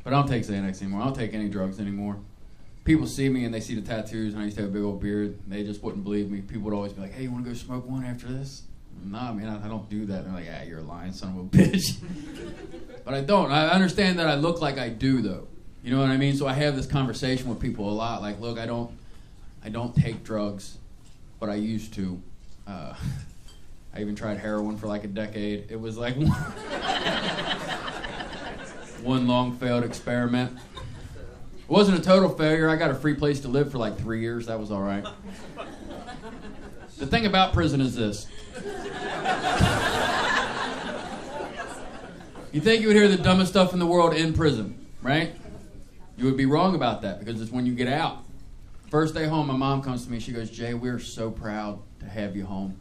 But I don't take Xanax anymore. I don't take any drugs anymore. People see me and they see the tattoos, and I used to have a big old beard. They just wouldn't believe me. People would always be like, hey, you want to go smoke one after this? Nah, man, I don't do that. And they're like, ah, you're a lying son of a bitch. But I don't. I understand that I look like I do, though. You know what I mean? So I have this conversation with people a lot. Like, look, I don't take drugs, but I used to. I even tried heroin for like a decade. It was like one long failed experiment. It wasn't a total failure. I got a free place to live for like 3 years. That was all right. The thing about prison is this. You think you would hear the dumbest stuff in the world in prison, right? You would be wrong about that because it's when you get out. First day home, my mom comes to me. She goes, Jay, we're so proud to have you home.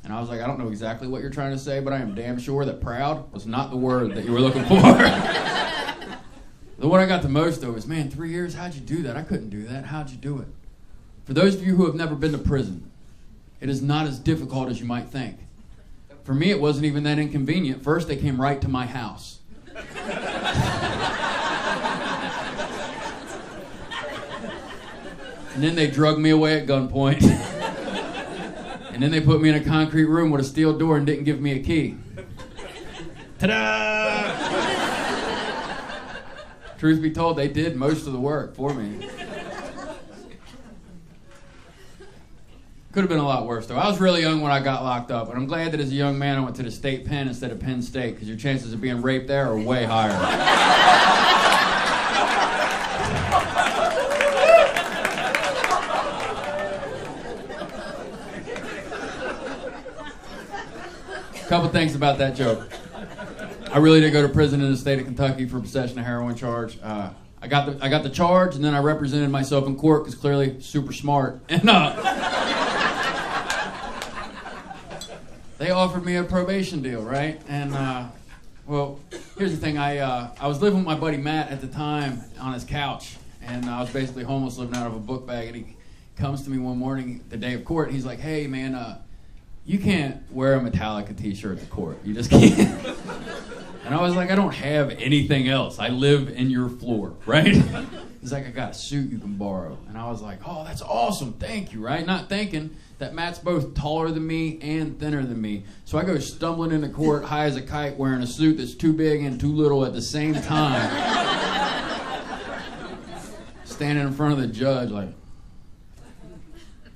And I was like, I don't know exactly what you're trying to say, but I am damn sure that proud was not the word that you were looking for. The one I got the most of is, man, 3 years? How'd you do that? I couldn't do that. How'd you do it? For those of you who have never been to prison, it is not as difficult as you might think. For me, it wasn't even that inconvenient. First, they came right to my house. And then they drugged me away at gunpoint. And then they put me in a concrete room with a steel door and didn't give me a key. Ta-da! Truth be told, they did most of the work for me. Could have been a lot worse, though. I was really young when I got locked up, and I'm glad that as a young man I went to the state pen instead of Penn State, because your chances of being raped there are way higher. Couple things about that joke. I really did go to prison in the state of Kentucky for possession of heroin charge. I got the charge, and then I represented myself in court because clearly super smart. And they offered me a probation deal, right? And well, here's the thing. I was living with my buddy Matt at the time on his couch, and I was basically homeless, living out of a book bag. And he comes to me one morning, the day of court. And he's like, "Hey, man, you can't wear a Metallica t-shirt to court. You just can't." And I was like, I don't have anything else. I live in your floor, right? He's like, I got a suit you can borrow. And I was like, oh, that's awesome. Thank you, right? Not thinking that Matt's both taller than me and thinner than me. So I go stumbling into court high as a kite wearing a suit that's too big and too little at the same time. Standing in front of the judge like,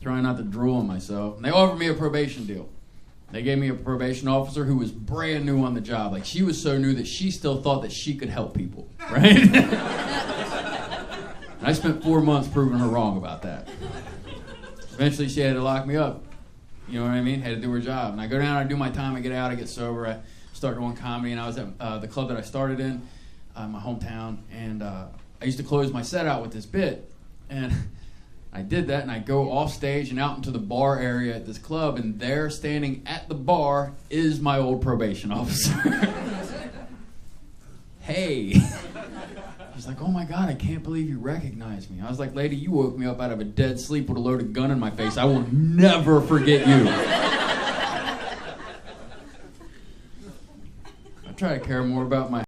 trying not to drool on myself. And they offered me a probation deal. They gave me a probation officer who was brand new on the job. Like, she was so new that she still thought that she could help people, right? And I spent 4 months proving her wrong about that. Eventually, she had to lock me up. You know what I mean? Had to do her job. And I go down, I do my time, I get out, I get sober, I start doing comedy, and I was at the club that I started in, my hometown, and I used to close my set out with this bit, and I did that, and I go off stage and out into the bar area at this club, and there, standing at the bar, is my old probation officer. Hey. He's like, oh my God, I can't believe you recognized me. I was like, lady, you woke me up out of a dead sleep with a loaded gun in my face. I will never forget you. I try to care more about my